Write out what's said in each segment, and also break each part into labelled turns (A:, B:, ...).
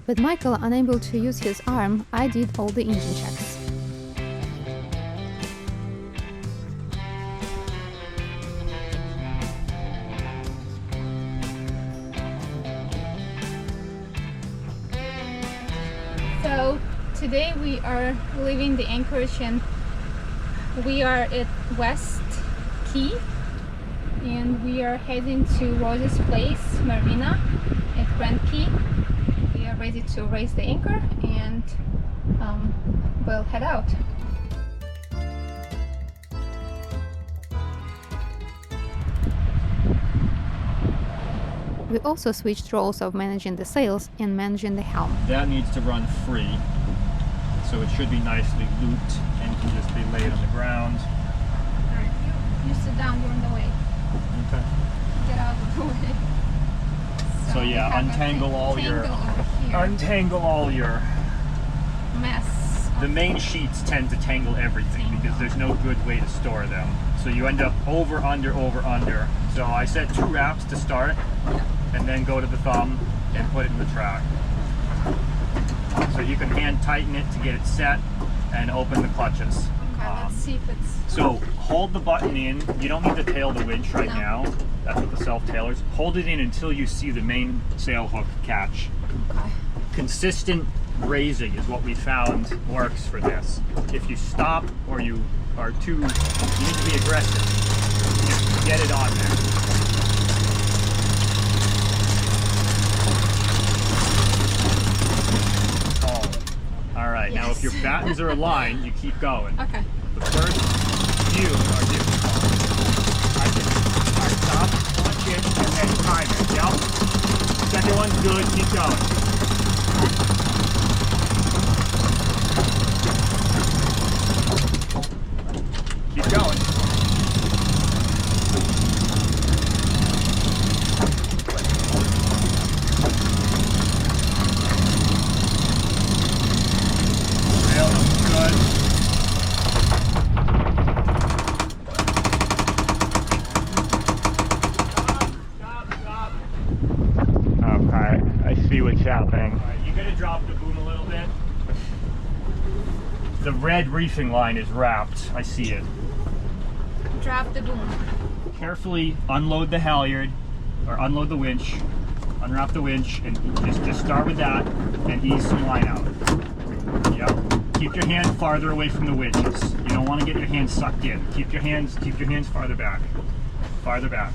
A: With Michael unable to use his arm, I did all the engine checks. So today we are leaving the anchorage and we are at West Key and we are heading to Rosie's place, Marina at Grand Key. We are ready to raise the anchor and we'll head out. We also switched roles of managing the sails and managing the helm.
B: That needs to run free, so it should be nicely looped and can just be laid on the ground.
A: Alright, you sit down during the way.
B: Okay.
A: Get out of the way.
B: So yeah, untangle all your
A: mess.
B: The main sheets tend to tangle everything because there's no good way to store them. So you end up over, under, over, under. So I set 2 wraps to start, and then go to the thumb and put it in the track. So you can hand tighten it to get it set and open the clutches.
A: Okay, let's see if it's...
B: So hold the button in. You don't need to tail the winch right now. That's what the self-tailers. Hold it in until you see the main sail hook catch.
A: Okay.
B: Consistent raising is what we found works for this. If you stop or you are too, you need to be aggressive. Just get it on there. Oh. All right, yes. Now if your battens are aligned, you keep going.
A: Okay.
B: The first few are difficult. I stop, punch it, and then time it. Yep. Second one's good, keep going. Keep going. Rail looks good. Stop. Okay, I see what's happening. All right, you gotta drop the boom a little bit. The red reefing line is wrapped. I see it.
A: Drop the boom.
B: Carefully unload the halyard, or unload the winch, unwrap the winch, and just start with that and ease some line out. Yep. Keep your hand farther away from the winches. You don't want to get your hands sucked in. Keep your hands farther back. Farther back.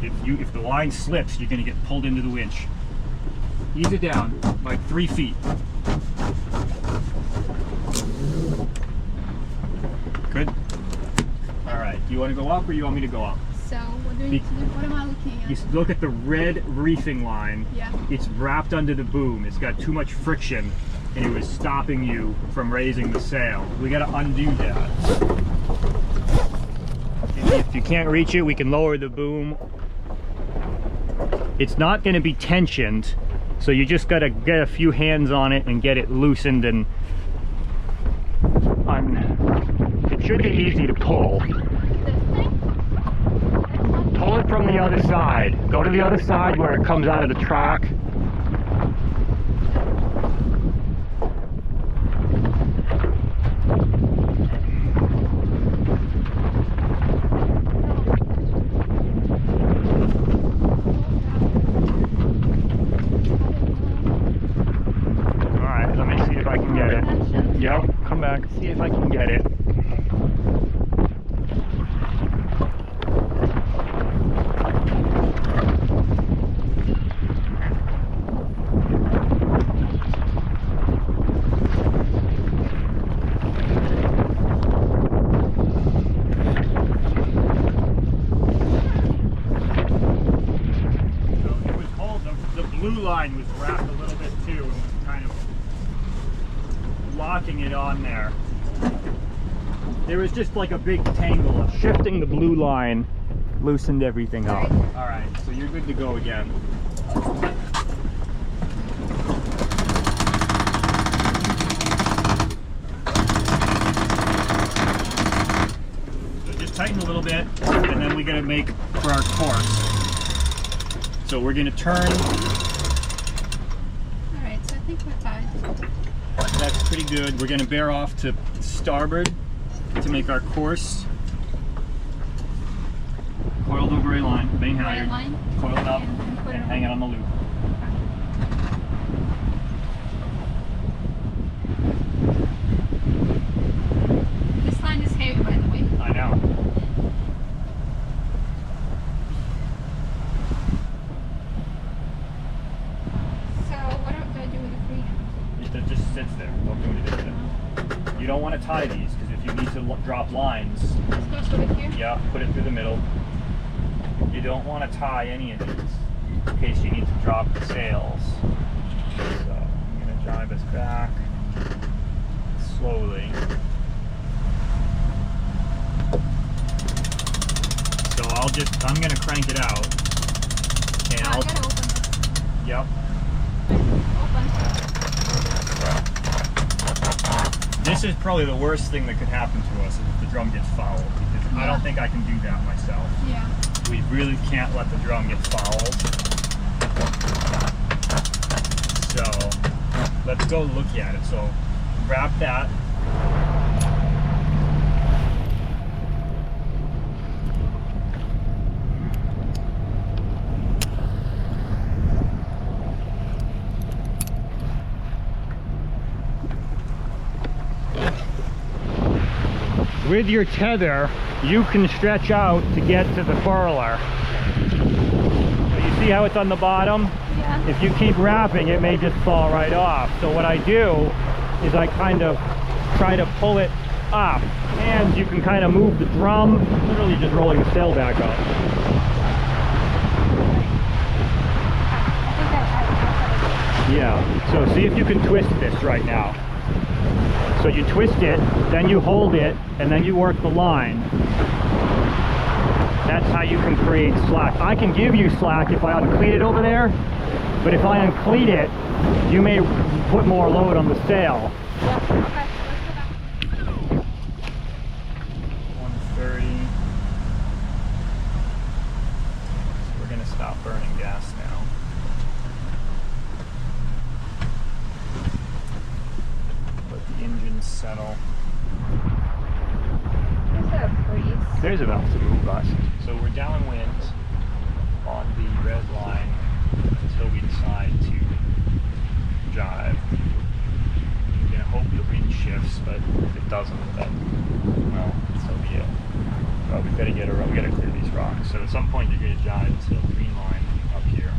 B: If the line slips, you're going to get pulled into the winch. Ease it down like 3 feet. Good. All right. Do you want to go up or you want me to go up?
A: So what do we need to do? What am I looking at?
B: You look at the red reefing line.
A: Yeah. It's
B: wrapped under the boom. It's got too much friction, and it was stopping you from raising the sail. We got to undo that. If you can't reach it, we can lower the boom. It's not going to be tensioned, so you just got to get a few hands on it and get it loosened and it should be easy to pull. Pull it from the other side. Go to the other side where it comes out of the track. Alright, let me see if I can get it. Yep, come back, see if I can get it. Line was wrapped a little bit too and was kind of locking it on there. There was just like a big tangle. Shifting the blue line loosened everything up. All right, so you're good to go again. So just tighten a little bit, and then we got to make for our course. So we're going to turn.
A: Alright, so tight.
B: That's pretty good. We're gonna bear off to starboard to make our course. Coiled over a line, main halyard.
A: Line.
B: Coil it up
A: And put
B: and
A: it
B: hang it on the loop.
A: This line is heavy, by the way.
B: I know.
A: So what do I do with the free hand?
B: It just sits there. Don't do anything with it. You don't want to tie these because if you need to drop lines,
A: This goes over here.
B: yeah, put it through the middle. You don't want to tie any of these in case you need to drop the sails. So I'm going to drive us back slowly. So I'm going to crank it out. And
A: I gotta open it.
B: Yep.
A: Open.
B: This is probably the worst thing that could happen to us is if the drum gets fouled, because I don't think I can do that myself.
A: Yeah.
B: We really can't let the drum get fouled. So let's go look at it. So grab that. With your tether, you can stretch out to get to the furler. You see how it's on the bottom?
A: Yeah.
B: If you keep wrapping, it may just fall right off. So what I do is I kind of try to pull it up, and you can kind of move the drum, literally just rolling the sail back up. Yeah, so see if you can twist this right now. So you twist it, then you hold it, and then you work the line. That's how you can create slack. I can give you slack if I uncleat it over there, but if I uncleat it, you may put more load on the sail.
A: Yeah. Okay. Let's go back.
B: 130. So we're gonna stop burning gas now. Engines settle.
A: There's a breeze.
B: There's a move bus. So we're downwind on the red line until we decide to jive. We're gonna hope the wind shifts, but if it doesn't, then well, so be it. But we gotta clear these rocks. So at some point you're gonna jive to the green line up here.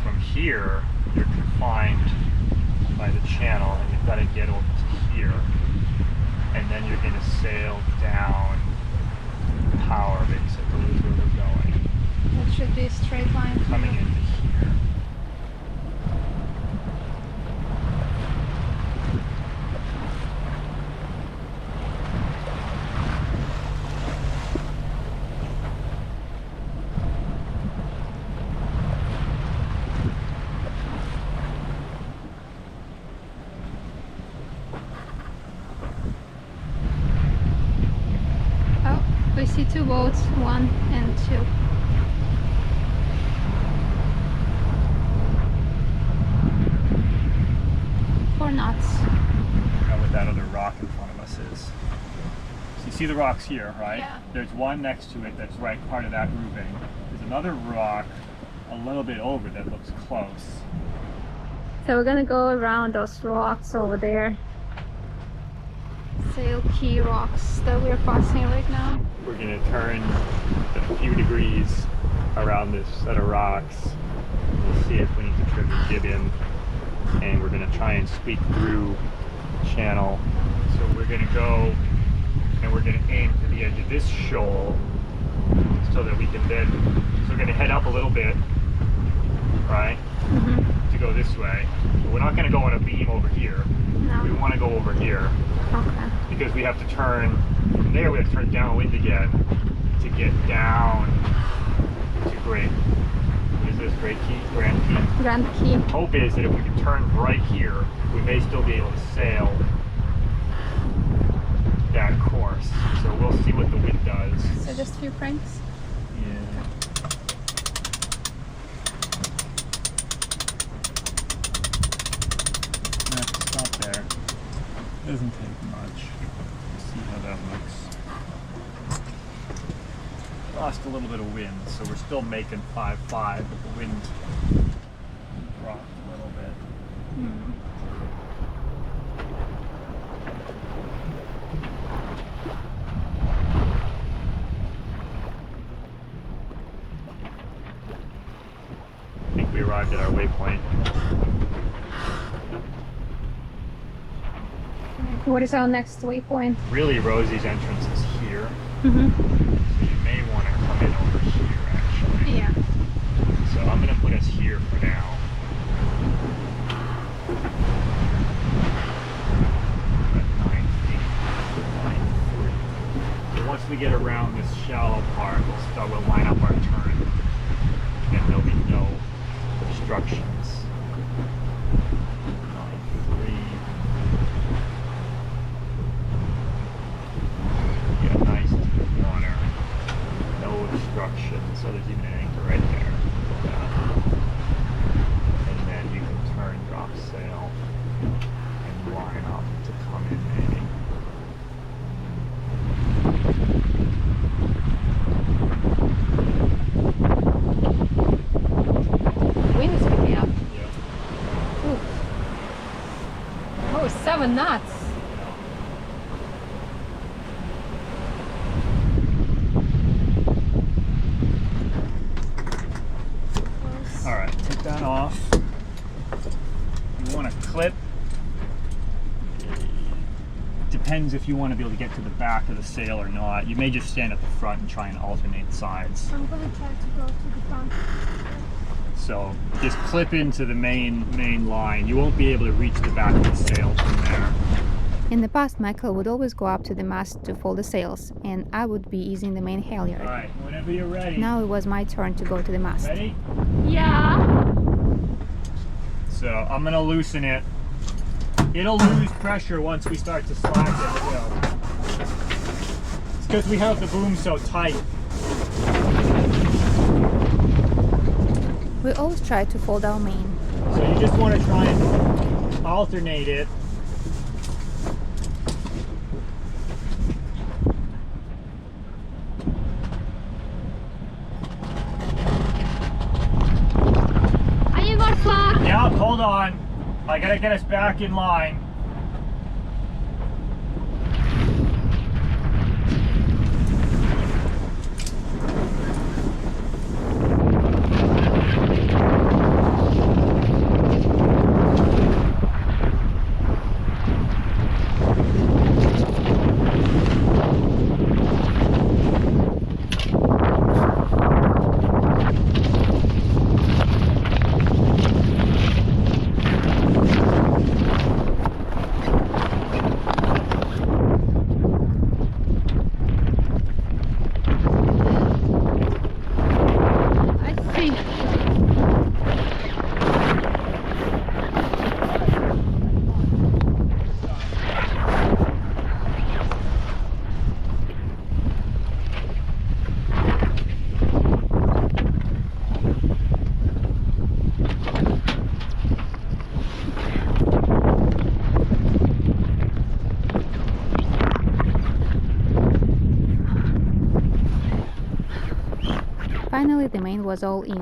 B: From here, you're confined by the channel, and you've got to get over to here, and then you're going to sail down power, basically, is where we're going.
A: That should be a straight line.
B: Coming into here.
A: We see two boats, 1 and 2. Four knots.
B: Now what that other rock in front of us is. So you see the rocks here, right?
A: Yeah.
B: There's one next to it that's right part of that grouping. There's another rock a little bit over that looks close.
A: So we're gonna go around those rocks over there. Sail key rocks that we're passing right now.
B: We're going to turn a few degrees around this set of rocks. We'll see if we need to trim the jib in, and we're going to try and squeak through the channel. So we're going to go and we're going to aim for the edge of this shoal so that we can then, so we're going to head up a little bit, right, to go this way. But we're not going to go on a beam over here.
A: No.
B: We want to go over here.
A: Okay.
B: Because we have to turn from there, we have to turn downwind again to get down to Great. What is this? Great Key? Grand Key?
A: Grand Key.
B: Hope is that if we can turn right here, we may still be able to sail that course. So we'll see what the wind does.
A: So just a few cranks.
B: Yeah. Doesn't take much. Let's see how that looks. Lost a little bit of wind, so we're still making 5-5, but the wind dropped a little bit. I think we arrived at our waypoint.
A: What is our next waypoint?
B: Really, Rosie's entrance is here.
A: Mm-hmm.
B: So you may want to come in over here, actually.
A: Yeah.
B: So I'm going to put us here for now. At 9 feet, 9 feet. So once we get around this shallow part, we'll line up our turn. And there'll be no obstructions. 9-3. Yeah, nice deep water. No obstruction. So there's even an anchor right there. And then you can turn, drop sail, and line up to come in maybe.
A: Wind is picking up.
B: Yeah.
A: Ooh. Oh, 7 knots.
B: All right, take that off. You want to clip. Depends if you want to be able to get to the back of the sail or not. You may just stand at the front and try and alternate sides.
A: I'm gonna try to go to the front.
B: So just clip into the main line. You won't be able to reach the back of the sail from there.
C: In the past, Michael would always go up to the mast to fold the sails, and I would be easing the main halyard.
B: All right, whenever you're ready.
C: Now it was my turn to go to the mast.
B: Ready?
A: Yeah.
B: So I'm going to loosen it. It'll lose pressure once we start to slack it. So. It's because we have the boom so tight.
C: We always try to fold our main.
B: So you just want to try and alternate it.
A: Are you gonna slack?
B: Yeah, hold on. I gotta get us back in line.
C: Finally, the main was all in.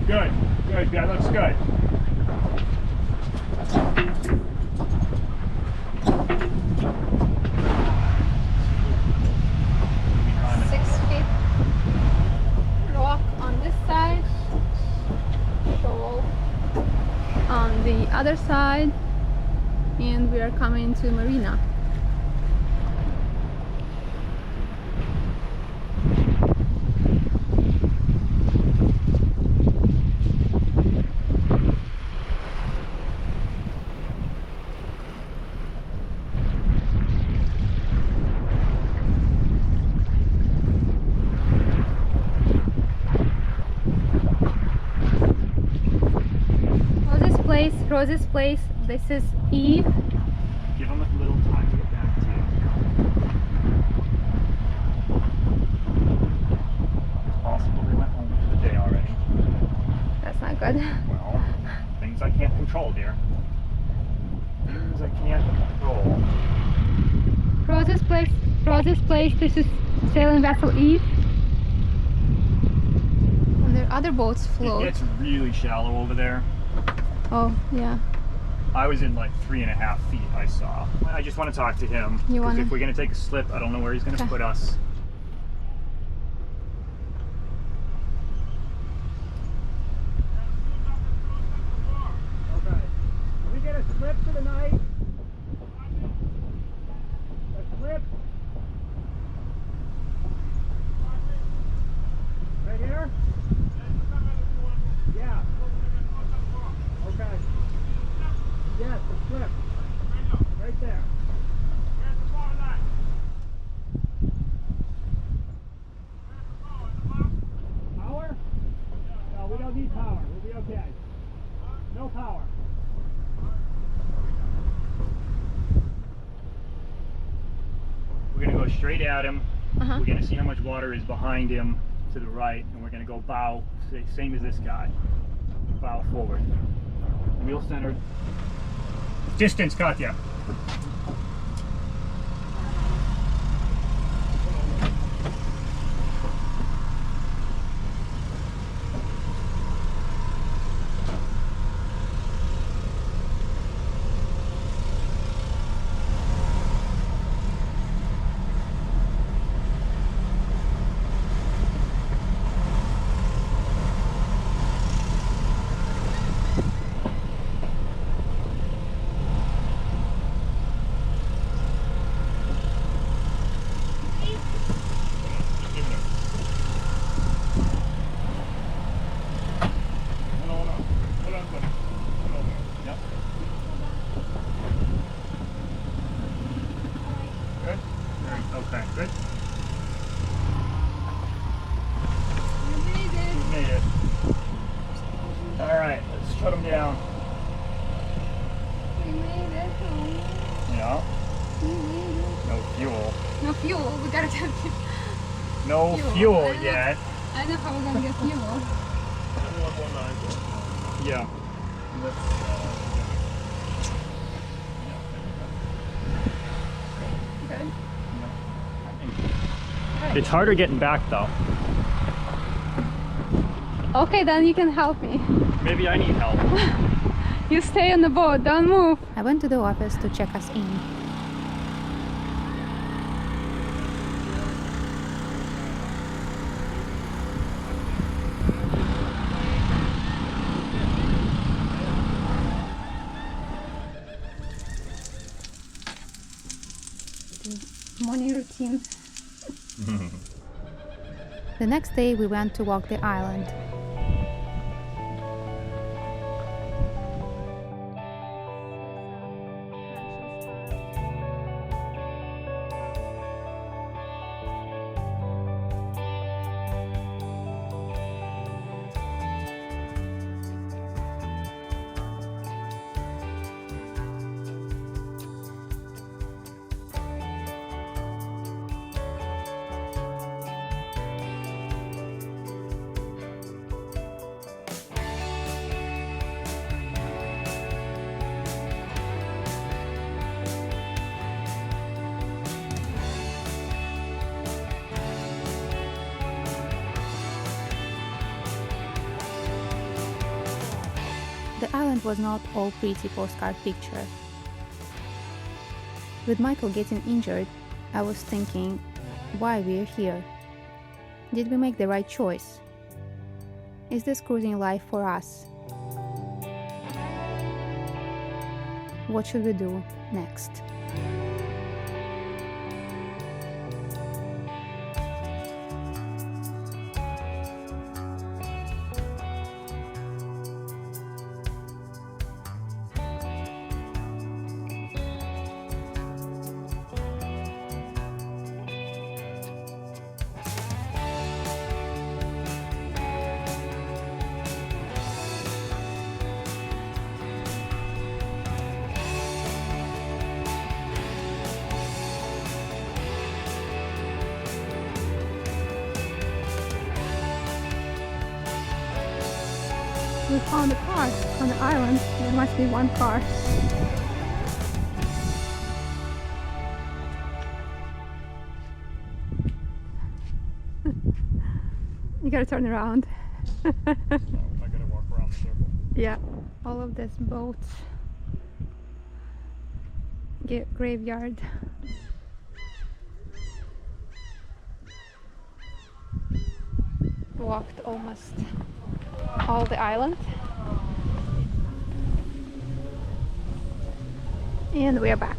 B: Good, good, that looks good.
A: Rock on this side, shoal on the other side, and we are coming to marina. Rosie's place. This is Eve.
B: Give them a little time to get back to you. It's possible they went home for the day already.
A: That's not good.
B: Well, things I can't control, dear. Views I can't control.
A: Rose's place. Rose's place. This is sailing vessel Eve. And there are other boats
B: It
A: float.
B: gets really shallow over there.
A: Oh yeah.
B: I was in like 3.5 feet, I saw. I just want to talk to him.
A: You
B: Because
A: wanna-
B: if we're going to take a slip, I don't know where he's going to
A: Okay.
B: put us. Okay. Can we get a slip for the night? A slip? Right here? Yeah. Okay. Yes, a slip. Right there. Power? No, we don't need power. We'll be okay. No power. We're going to go straight at him.
A: Uh-huh.
B: We're going to see how much water is behind him to the right, and we're going to go bow, same as this guy. Bow forward. Wheel centered. Distance, Katya. Okay, good.
A: You made it.
B: Made it. Alright, let's shut him down.
A: We made it home.
B: Yeah.
A: We made it.
B: No fuel.
A: No fuel. We gotta get fuel.
B: No
A: Fuel.
B: fuel yet.
A: I know how we're gonna get fuel.
B: Yeah.
A: Okay.
B: It's harder getting back though.
A: Okay, then you can help me.
B: Maybe I need help.
A: You stay on the boat. Don't move.
C: I went to the office to check us in.
A: Morning routine.
C: The next day we went to walk the island. The island was not all pretty postcard picture. With Michael getting injured, I was thinking why we're here. Did we make the right choice? Is this cruising life for us? What should we do next?
A: We found a car on the island. There must be one car. gotta turn around.
B: So I gotta walk around the circle.
A: Yeah, all of this boats, graveyard. Walked almost all the island, and we are back.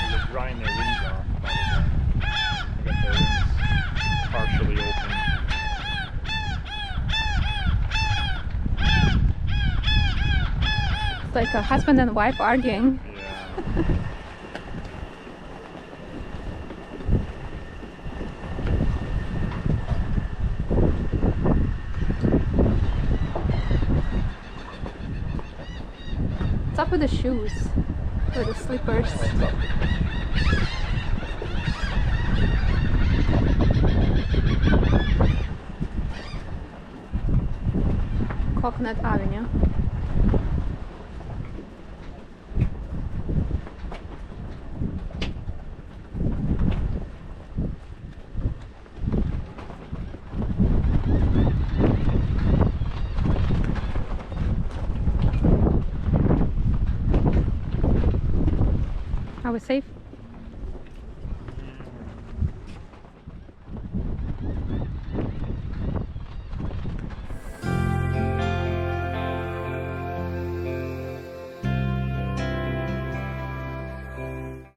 B: They're drying their wings off, probably. They got their wings partially open.
A: It's like a husband and wife arguing.
B: Yeah.
A: What's up with the shoes? With the slippers? Coconut Avenue. Are we safe?